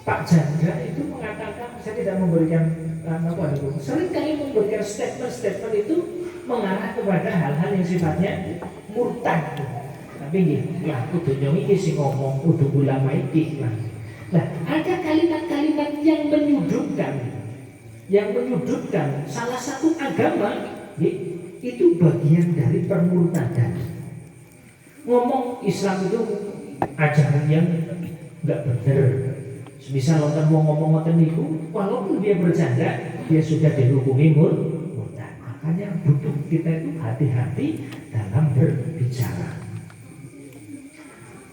Pak Janda itu mengatakan, saya tidak memberikan seringkali memberikan statement-statement itu mengarah kepada hal-hal yang sifatnya murtad. Tapi nggih, lah kudu nyong iki sing ngomong, kudu ulama iki lah. Nah, ada kalimat-kalimat yang menyudutkan salah satu agama, itu bagian dari permurtadan. Ngomong Islam itu ajaran yang enggak benar. Misal orang mau ngomong ngoten niku, walaupun dia bercanda, dia sudah dihukumi murtad. Makanya butuh kita itu hati-hati dalam berbicara.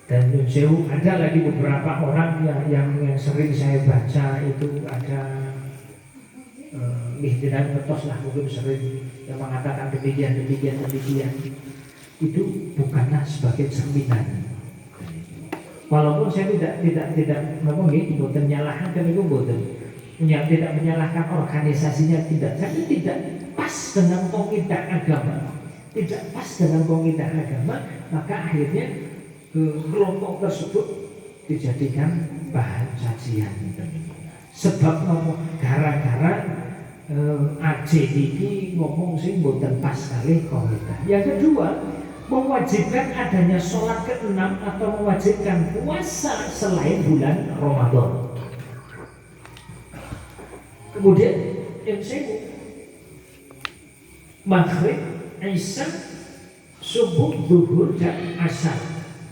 Dan Yunsewu ada lagi beberapa orang yang sering saya baca itu ada tidak ngetos lah, mungkin sering yang mengatakan demikian. Itu bukanlah sebagai cerminan. Walaupun saya tidak ngomong gitu, boten menyalahkan itu boten, tidak menyalahkan organisasinya tidak, tapi tidak pas dengan kongidah agama, maka akhirnya kelompok tersebut dijadikan bahan cacian. Sebab ngomong gara-gara AJ ini ngomong sing boten pas kali kongidah. Yang kedua, mewajibkan adanya sholat ke-6 atau mewajibkan puasa selain bulan Ramadan. Kemudian yang saya maghrib, isya, subuh, zuhur, dan asar.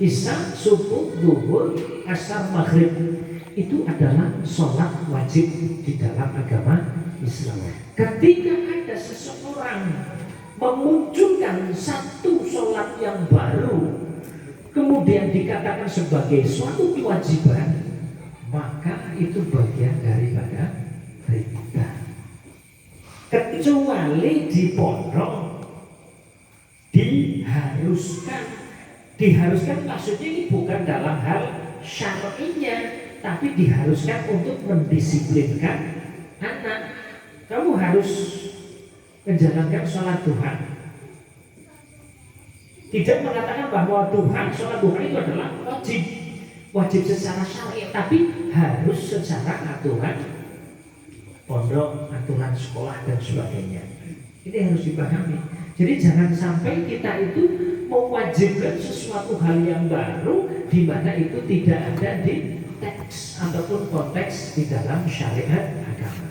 Isya, subuh, zuhur, asar, maghrib itu adalah sholat wajib di dalam agama Islam. Ketika ada seseorang memunculkan satu sholat yang baru kemudian dikatakan sebagai suatu kewajiban, maka itu bagian daripada riddah. Kecuali di pondok diharuskan maksudnya ini bukan dalam hal syar'inya, tapi diharuskan untuk mendisiplinkan anak. Kamu harus menjalankan sholat duha. Tidak mengatakan bahwa sholat duha itu adalah wajib secara syariat, tapi harus secara aturan pondok, aturan sekolah dan sebagainya. Ini harus dipahami. Jadi jangan sampai kita itu mewajibkan sesuatu hal yang baru di mana itu tidak ada di teks ataupun konteks di dalam syariat agama.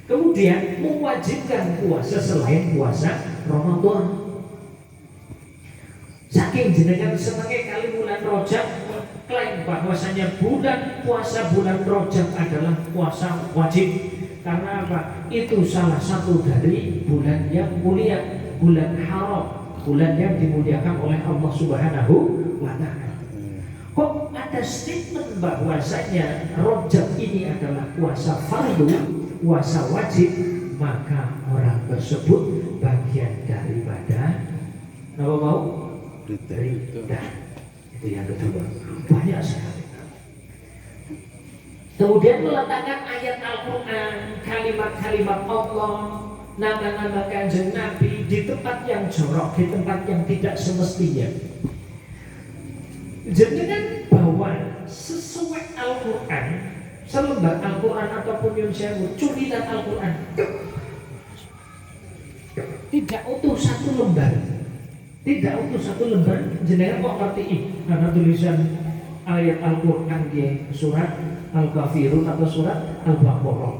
Kemudian mewajibkan puasa selain puasa Ramadan. Saking jenengan senangnya kali bulan Rajab, klaim bahwasanya puasa bulan Rajab adalah puasa wajib. Karena apa? Itu salah satu dari bulan yang mulia, bulan haram, bulan yang dimuliakan oleh Allah Subhanahu wa Ta'ala. Kok ada statement bahwasanya Rajab ini adalah puasa fardu, puasa wajib, maka orang tersebut bagian daripada apa mau? Riddah. Itu yang kedua. Banyak sekali. Kemudian meletakkan ayat Al-Quran, kalimat-kalimat Allah, nama-nama Kanjeng Nabi di tempat yang jorok, di tempat yang tidak semestinya. Jangan bawa sesuai Al-Quran, selembar Al-Quran ataupun yang culitan Al-Quran, tidak utuh satu lembar, jenengan kok ngerti karena tulisan ayat Al-Quran di surat Al-Kafirun atau surat Al-Baqarah.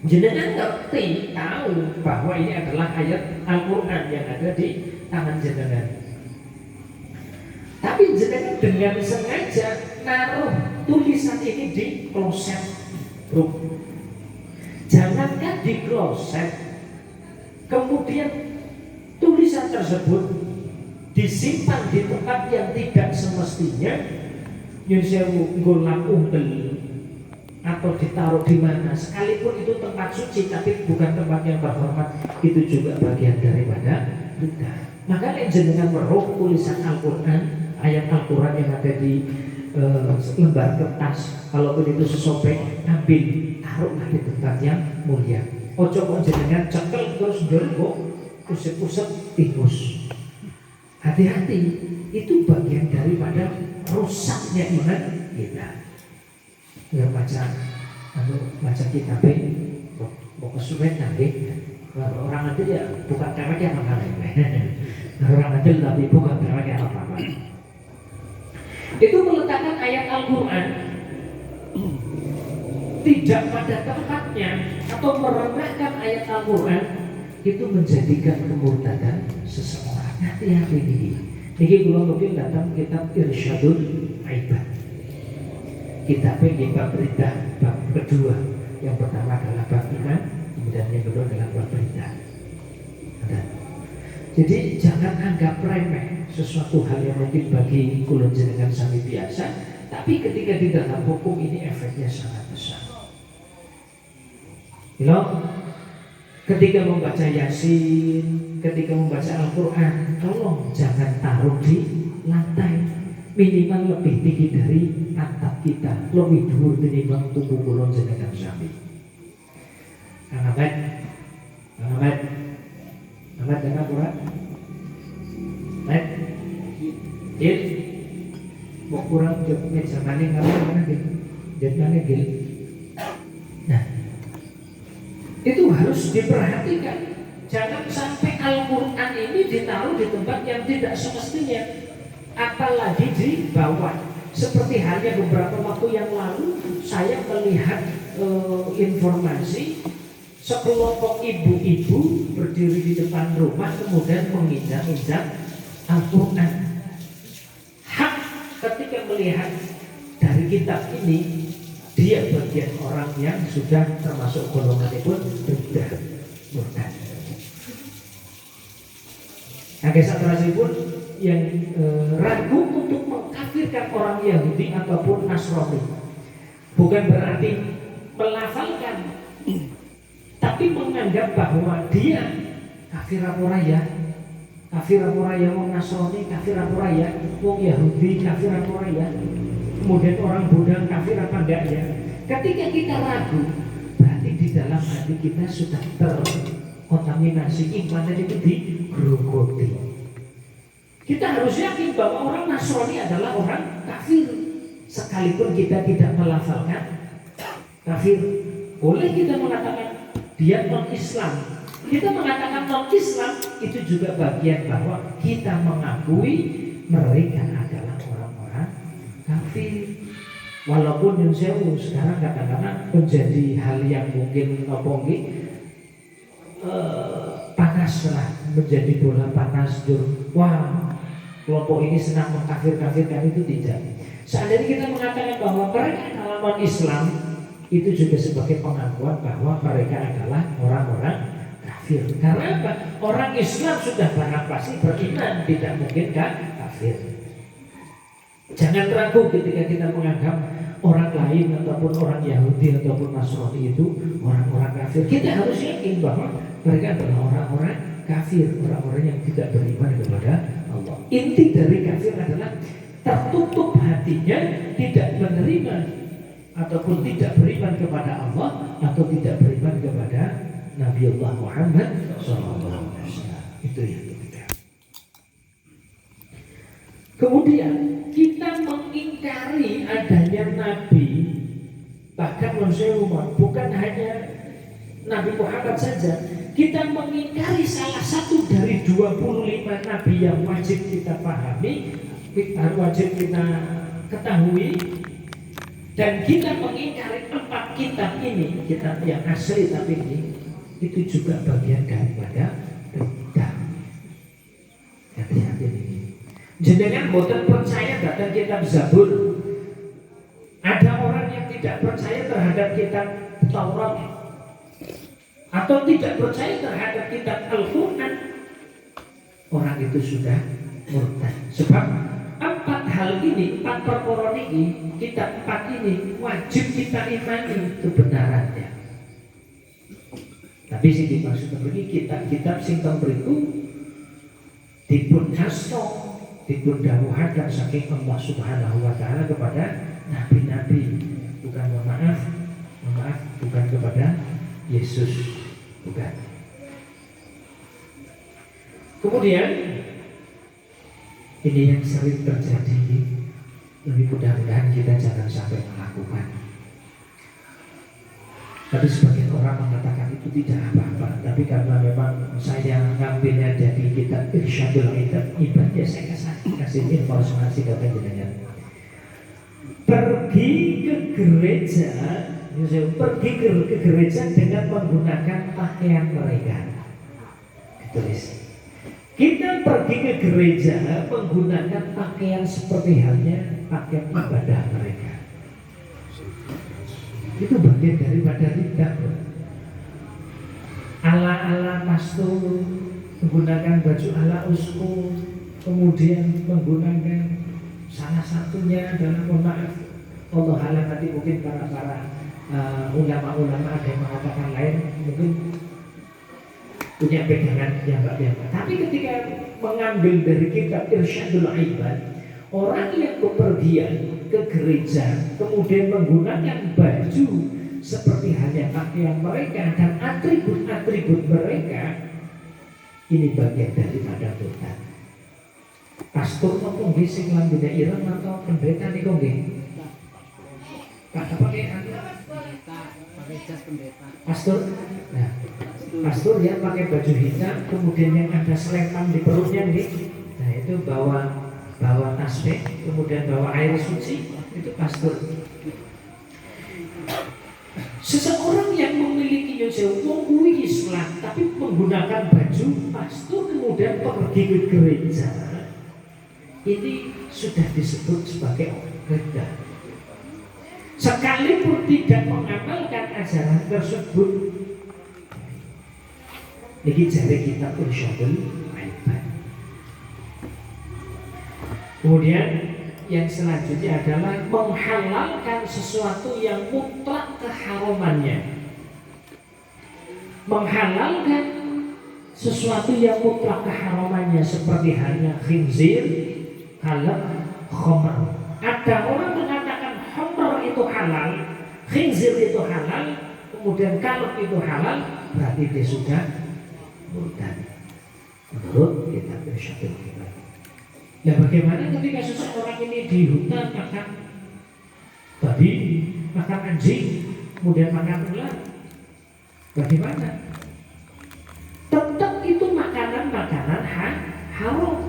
Jenengan ngerti, tahu bahwa ini adalah ayat Al-Quran yang ada di tangan jenengan. Tapi jenengan dengan sengaja naruh tulisan ini di kloset bro. Jangankan di kloset, kemudian tulisan tersebut disimpan di tempat yang tidak semestinya, atau ditaruh di mana, sekalipun itu tempat suci tapi bukan tempat yang terhormat, itu juga bagian daripada riddah. Maka jenengan meroh tulisan Al-Quran, ayat Al-Quran yang ada di lembar kertas, kalaupun itu sesobek, ambil, taruhlah di tempat yang mulia. Ojo kok jenengan cekel terus ndorong usep-usep tikus. Hati-hati, itu bagian daripada rusaknya iman kita. Ya baca kitab mau kesuwen nanti. Orang adil ya bukan karena dia apa-apa. Orang adil tapi bukan karena dia apa-apa. Itu meletakkan ayat Al-Quran tidak pada tempatnya atau merendahkan ayat Al-Quran itu menjadikan kemurtadan seseorang. Hati-hati ini. Ini kalau mungkin datang kitab Irsyadul Ibad. Kitabnya bab berita, bab kedua. Yang pertama adalah bab iman, kemudian yang kedua adalah bab berita. Jadi jangan anggap remeh sesuatu hal yang mungkin bagi kulon jenengan sami biasa, tapi ketika di dalam hukum ini efeknya sangat besar. Ketika membaca Yasin, ketika membaca Al-Quran, tolong jangan taruh di lantai. Minimal lebih tinggi dari atap kita, lebih dhuwur tinimbang tubuh kulon jenengan sami. Kang Ahmad dengar Quran? Gil, mau kurang jawabnya zamane mana Gil? Jadinya Gil. Nah, itu harus diperhatikan. Jangan sampai Al-Quran ini ditaruh di tempat yang tidak semestinya, apalagi di bawah. Seperti halnya beberapa waktu yang lalu saya melihat informasi sekelompok ibu-ibu berdiri di depan rumah kemudian menginjak-injak Al-Quran. Hak ketika melihat dari kitab ini, dia bagian orang yang sudah termasuk golongan pun sudah murtad. Agak satrasi pun yang ragu untuk mengkafirkan orang Yahudi ataupun Nasrani, bukan berarti melafalkan, tapi menganggap bahwa dia kafir apa ya, kafir apa ya, wong Nasrani kafir apa ya, wong Yahudi kafir apa ya, kemudian orang Buddha kafir apa enggak ya. Ketika kita ragu, berarti di dalam hati kita sudah terkontaminasi iman itu digerogoti. Kita harus yakin bahwa orang Nasrani adalah orang kafir, sekalipun kita tidak melafalkan kafir. Boleh kita mengatakan dia non-Islam. Kita mengatakan non-Islam itu juga bagian bahwa kita mengakui mereka adalah orang-orang kafir. Walaupun yang sewu sekarang kadang-kadang menjadi hal yang mungkin panas lah, menjadi bola panas. Wah, kelompok ini senang mengkafir-kafirkan, itu tidak. Seandainya kita mengatakan bahwa mereka adalah non-Islam, itu juga sebagai pengakuan bahwa mereka adalah orang-orang kafir. Karena apa? Orang Islam sudah barang pasti beriman, tidak mungkin kafir. Jangan ragu ketika kita menganggap orang lain ataupun orang Yahudi ataupun Nasrani itu orang-orang kafir. Kita harus yakin bahwa mereka adalah orang-orang kafir, orang-orang yang tidak beriman kepada Allah. Inti dari kafir adalah tertutup hatinya, tidak menerima ataupun tidak beriman kepada Allah atau tidak beriman kepada Nabi Allah Muhammad SAW. Itu yang kita. Kemudian kita mengingkari adanya Nabi, bahkan manusia umat, bukan hanya Nabi Muhammad saja. Kita mengingkari salah satu dari 25 Nabi yang wajib kita pahami, wajib kita ketahui. Dan kita mengingkari 4 kitab ini, kitab yang asli tapi ini, itu juga bagian daripada riddah. Hati-hati ini. Jenengan boten percaya datang kitab Zabur. Ada orang yang tidak percaya terhadap kitab Taurat atau tidak percaya terhadap kitab Al-Quran, orang itu sudah murtad. Sebab 4 hal ini, 4 perkara ini, kitab 4 ini wajib kita imani kebenarannya. Tapi sing dimaksud begini, kitab-kitab sing mriku dipun hasto, dipun dawuhaken saking Allah Subhanahu wa taala kepada nabi-nabi, bukan maaf, bukan kepada Yesus, bukan. Kemudian ini yang sering terjadi, lebih mudah-mudahan kita jangan sampai melakukan. Tapi sebagian orang mengatakan itu tidak apa-apa. Tapi karena memang saya ngambilnya dari kitab Irsyadul Ibad, ya saya kasih informasi ke penjenengan. Pergi ke gereja, ke gereja dengan menggunakan pakaian mereka. Ditulis. Kita pergi ke gereja menggunakan pakaian seperti halnya pakaian ibadah mereka. Itu bagian daripada riddah. Ala-ala pastor, menggunakan baju ala uskup, kemudian menggunakan salah satunya adalah, mohon maaf, Allah alam, nanti mungkin para ulama-ulama ada yang mengatakan lain, mungkin punya pegangan yang berbeda. Tapi ketika mengambil dari kitab Irsyadul Ibad, orang yang bepergian ke gereja kemudian menggunakan baju seperti hanya pakaian mereka dan atribut-atribut mereka, ini bagian daripada Tuhan. Pastor nopo nggih sing lambene ireng atau pendeta niku nggih? Pakai jas pendeta. Pastor, nah, pastor ya pakai baju hitam, kemudian yang ada selepan di perutnya nih, nah itu bawa tasbih, kemudian bawa air suci, itu pastor. Seseorang yang memiliki wong Islam tapi menggunakan baju pastor kemudian pergi ke gereja, ini sudah disebut sebagai riddah. Sekalipun tidak mengamalkan ajaran tersebut. Ini jari kita Irsyadul Ibad. Kemudian yang selanjutnya adalah menghalalkan sesuatu yang mutlak keharamannya. Menghalalkan sesuatu yang mutlak keharamannya seperti halnya khinzir, halal, khamr. Ada orang mengatakan khamr itu halal, khinzir itu halal, kemudian kalb itu halal, berarti dia sudah murtad menurut kitab Irsyadul Ibad. Ya bagaimana ketika seseorang ini di hutan makan babi, makan anjing, kemudian makan ular? Bagaimana? Tetap itu makanan-makanan haram.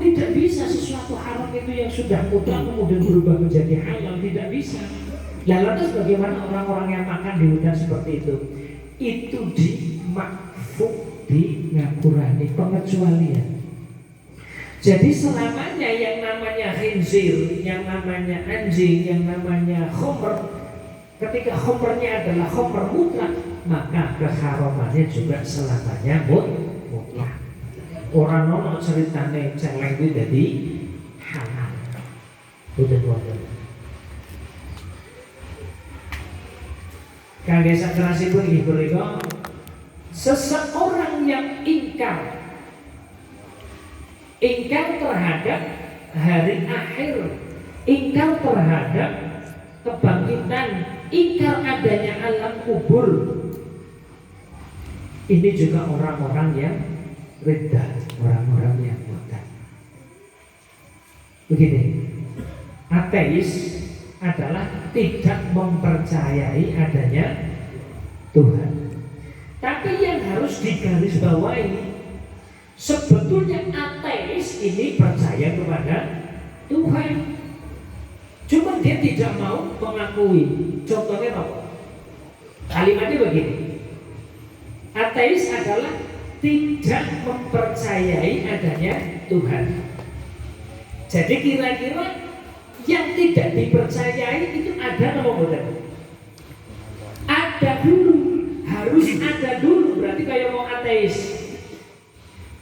Tidak bisa sesuatu haram itu yang sudah mutlak kemudian berubah menjadi halal, tidak bisa. Lantas bagaimana orang-orang yang makan di hutan seperti itu? Itu dimakfuk, di ngapurani, pengecualian. Jadi selamanya yang namanya khinzir, yang namanya anjing, yang namanya khamr, ketika khamrnya adalah khamr mutlak, maka keharamannya juga selamanya mutlak. Orang nono ceritane celeng itu jadi halal. Udah. Kangge sakerasipun inggih punika, seseorang yang ingkar terhadap hari akhir, ingkar terhadap kebangkitan, ingkar adanya alam kubur, ini juga orang-orang yang riddah, orang-orang yang murtad. Begini, ateis adalah tidak mempercayai adanya Tuhan. Tapi yang harus digarisbawahi, sebetulnya ateis ini percaya kepada Tuhan, cuma dia tidak mau mengakui. Contohnya apa? Kalimatnya begini: ateis adalah tidak mempercayai adanya Tuhan. Jadi kira-kira yang tidak dipercayai itu ada atau bukan? Ada dulu, harus ada dulu. Berarti kayak mau ateis.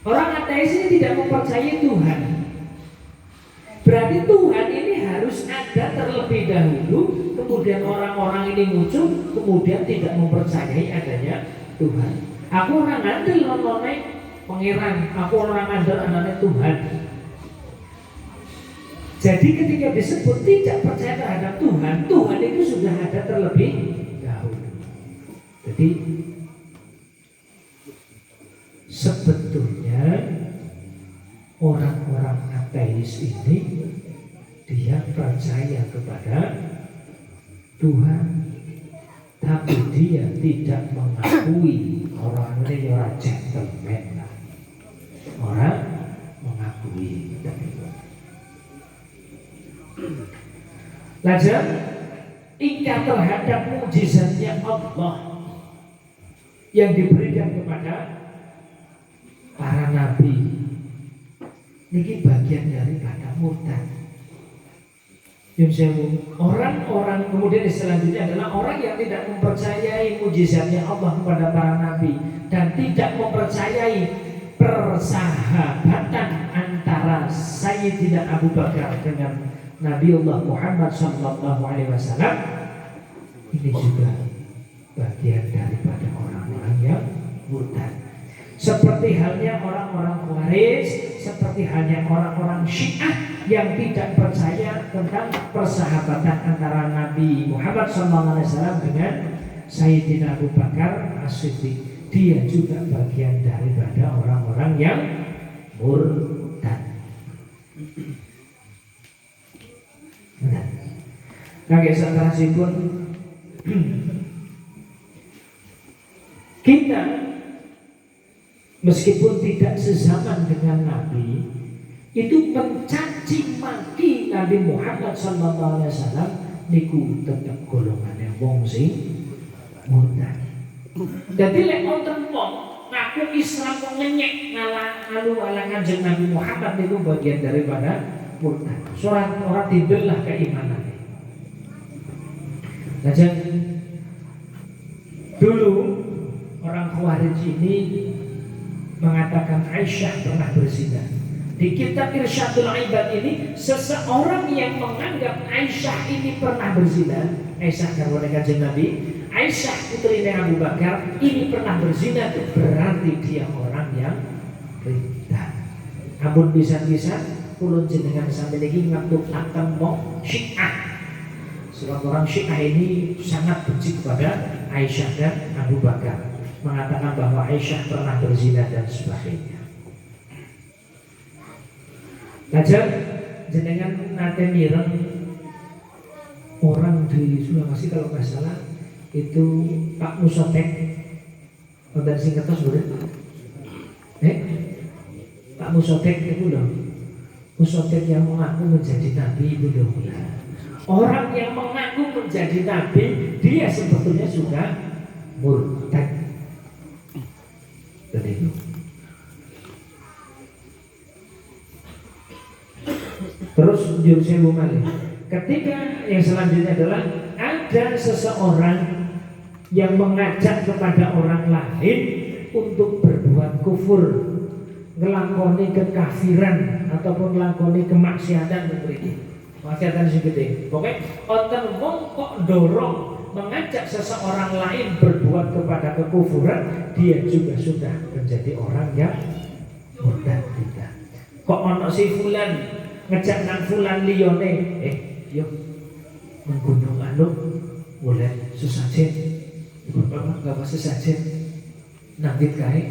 Orang ateis ini tidak mempercayai Tuhan. Berarti Tuhan ini harus ada terlebih dahulu, kemudian orang-orang ini muncul, kemudian tidak mempercayai adanya Tuhan. Aku orang ngandel nontonnya pangeran, aku orang ngandel anaknya Tuhan. Jadi ketika disebut tidak percaya terhadap Tuhan, Tuhan itu sudah ada terlebih dahulu. Jadi sebetulnya orang-orang ateis ini dia percaya kepada Tuhan, tapi dia tidak mengakui. Orang ini orang gentleman, orang mengakui. Lajeng ingkar terhadap mukjizatnya Allah yang diberikan kepada para nabi. Ini bagian daripada murtad. Orang-orang kemudian selanjutnya adalah orang yang tidak mempercayai mukjizatnya Allah kepada para nabi dan tidak mempercayai persahabatan antara Sayyidina Abu Bakar dengan Nabiullah Muhammad SAW. Ini juga bagian daripada orang-orang yang murtad. Seperti halnya orang-orang Khawarij, seperti halnya orang-orang Syiah yang tidak percaya tentang persahabatan antara Nabi Muhammad SAW dengan Sayyidina Abu Bakar As-Siddiq. Dia juga bagian daripada orang-orang yang murtad. Kaki satrasipun kita meskipun tidak sezaman dengan Nabi, itu mencaci maki Nabi Muhammad SAW niku tetap golongannya wong sing murtad. Jadi lek wonten wong ngaku Islam kok ngenyek ngalang Kanjeng Nabi Muhammad niku bagian daripada murtad. Orang tidurlah keimanannya. Nah, dulu orang Khawarij ini mengatakan Aisyah pernah berzina. Di kitab Irsyadul Ibad ini seseorang yang menganggap Aisyah ini pernah berzina, Aisyah garwane Kanjeng Nabi, Aisyah putri Abu Bakar ini pernah berzina, berarti dia orang yang ridha. Ampun bisa-bisa kula jenengan sampai lagi ngatur akan mau Syiah. Sebab orang Syiah ini sangat benci kepada Aisyah dan Abu Bakar, mengatakan bahwa Aisyah pernah berzina dan sebagainya. Lajeng jenengan nate mireng orang di Sulawesi kalau nggak salah itu Pak Musotek, dari Singketos boleh? Pak Musotek itu loh, Musotek yang mengaku menjadi nabi itu loh. Orang yang mengaku menjadi nabi, dia sebetulnya sudah murtad. Dan itu terus jurusnya malih. Ketika yang selanjutnya adalah ada seseorang yang mengajak kepada orang lain untuk berbuat kufur, ngelakoni kekafiran ataupun ngelakoni kemaksiatan seperti maksiatan sing gede. Pokoknya wonten wong kok dorong mengajak seseorang lain berbuat kepada kekufuran, dia juga sudah menjadi orang yang murtad kita. Kok ono si fulan ngejak nang fulan liyone, yuk menggunung anu boleh sesajen. Bapak enggak apa sesajen. Nangkit kae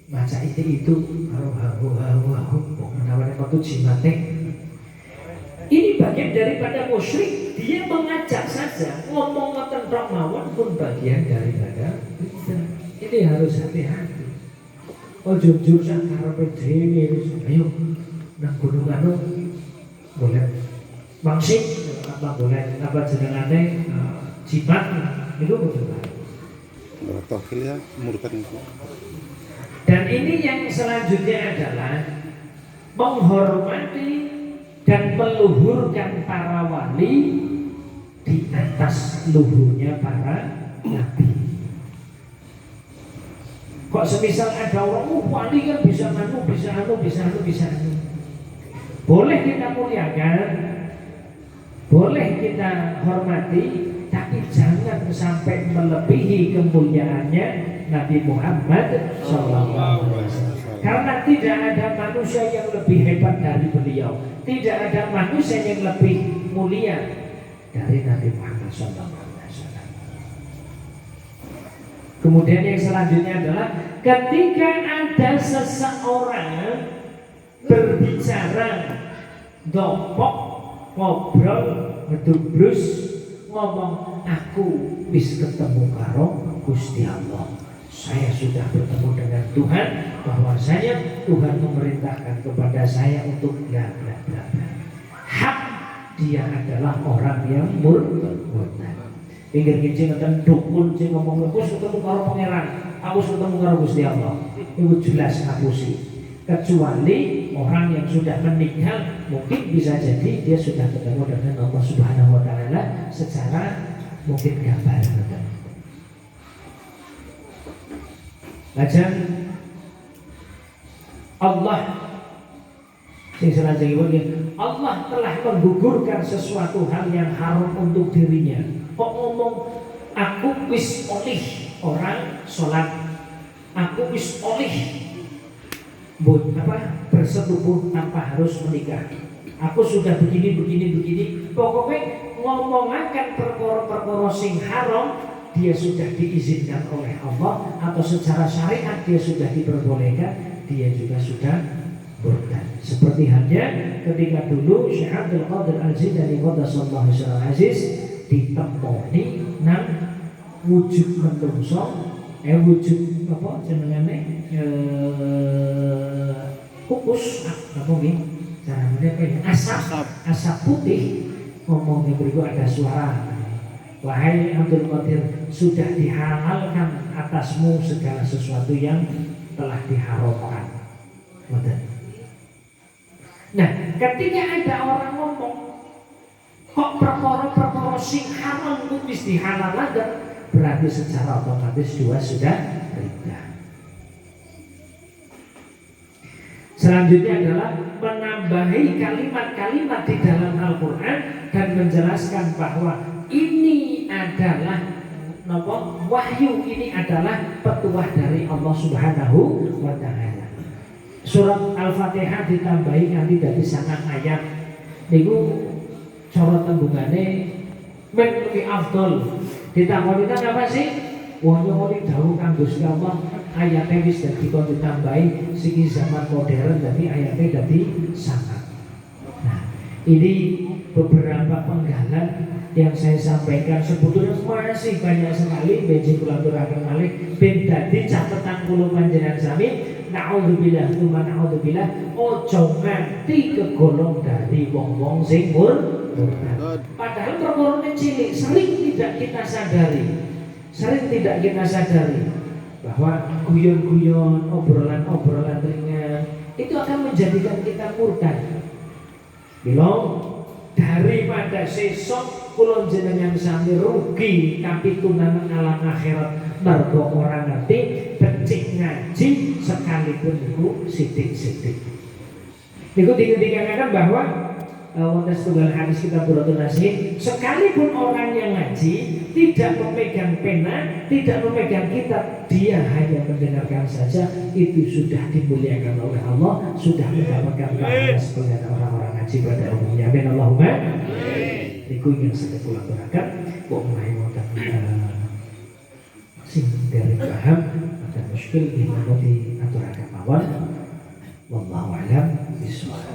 maca itu haru menawane metu jimate. Ini bagian daripada musyrik. Dia mengajak saja, ngomong ngoten tok mawon pun bagian daripada bidah. Ini harus hati-hati. Oh jujur sak karepe dhewe, ayo nang gunung anu boleh mangsik apa boleh apa jenengane jimat itu betul. Tauhid ya murtad. Dan ini yang selanjutnya adalah menghormati dan meluhurkan para wali di atas luhurnya para nabi. Kok semisal ada orang wali kan bisa anu. Boleh kita muliakan, boleh kita hormati, tapi jangan sampai melebihi kemuliaannya Nabi Muhammad SAW. Karena tidak ada manusia yang lebih hebat dari beliau, tidak ada manusia yang lebih mulia dari Nabi Muhammad SAW. Kemudian yang selanjutnya adalah ketika ada seseorang berbicara, dopok, ngobrol, ngedubrus ngomong aku wis ketemu karo Gusti Allah. Saya sudah bertemu dengan Tuhan, bahwasanya Tuhan memerintahkan kepada saya untuk bla bla bla bla. Hak dia adalah orang yang murtad. Pinggir kincing ngeten dukun sing ngomong aku ketemu karo pangeran, aku ketemu karo Gusti Allah. Itu jelas ngapusi. Kecuali orang yang sudah meninggal, mungkin bisa jadi dia sudah ketemu dengan Allah Subhanahu wa taala secara mungkin gambar. Lajeng Allah Allah telah menggugurkan sesuatu hal yang haram untuk dirinya. Kok ngomong aku wis oleh orang sholat, aku wis oleh bersetubuh tanpa harus menikah, aku sudah begini. Pokoknya ngomongakan perkara-perkara sing haram, dia sudah diizinkan oleh Allah atau secara syariat dia sudah diperbolehkan, dia juga sudah murtad. Seperti halnya ketika dulu Syekh Abdul Qadir Al-Jilani qaddasallahu sirrahul aziz ditemoni nang wujud menungso, wujud apa jenengane kukus apa nggih carane asap putih, ngomongnya beriku ada suara, wahai Abdul Qadir, sudah dihalalkan atasmu segala sesuatu yang telah diharamkan. Nah, ketika ada orang ngomong kok perkara-perkara sing haram itu wis dihalalkan, berarti secara otomatis dua sudah ridha. Selanjutnya adalah menambahi kalimat-kalimat di dalam Al-Quran dan menjelaskan bahwa ini adalah wahyu, ini adalah petuah dari Allah Subhanahu wa taala. Surat Al-Fatihah ditambahi nanti dari sangat ayat. Niku cara tembungane men luwih afdol. Ditakoni apa sih? Wah nyori dawuh kang Gusti Allah, ayatnya wis dadi kok ditambahi siki zaman modern, dadi ayatnya dadi sangat. Nah, ini beberapa penggalan yang saya sampaikan, sebetulnya masih banyak sekali. Beji kulaturaken malih ben dadi catatan kula panjenengan sami. Na'udzubillah tsumma na'udzubillah, ojo nganti kegolong dari wong-wong sing murtad. Padahal perkorone cilik, sering tidak kita sadari bahwa guyon-guyon, obrolan-obrolan ringan itu akan menjadikan kita murtad. Bilong daripada sesok kula jenengan sami rugi kapitunan alam akhirat mergo ora ngerti becik ngaji sekalipun niku sithik-sithik. Niku dikatakan bahwa wonten setunggal hadis kita Qur'anul Nasih, sekalipun orang yang ngaji tidak memegang pena, tidak memegang kitab, dia hanya mendengarkan saja, itu sudah dimuliakan oleh Allah, sudah mendapatkan pahala sebagai orang-orang ngaji pada umumnya. Amin Allahumma. Niku yang saya pulang-pulangkan, kok mulai wonten sing dari paham ada muskil di mana diaturaken mawon. Wallahu a'lam bishawab.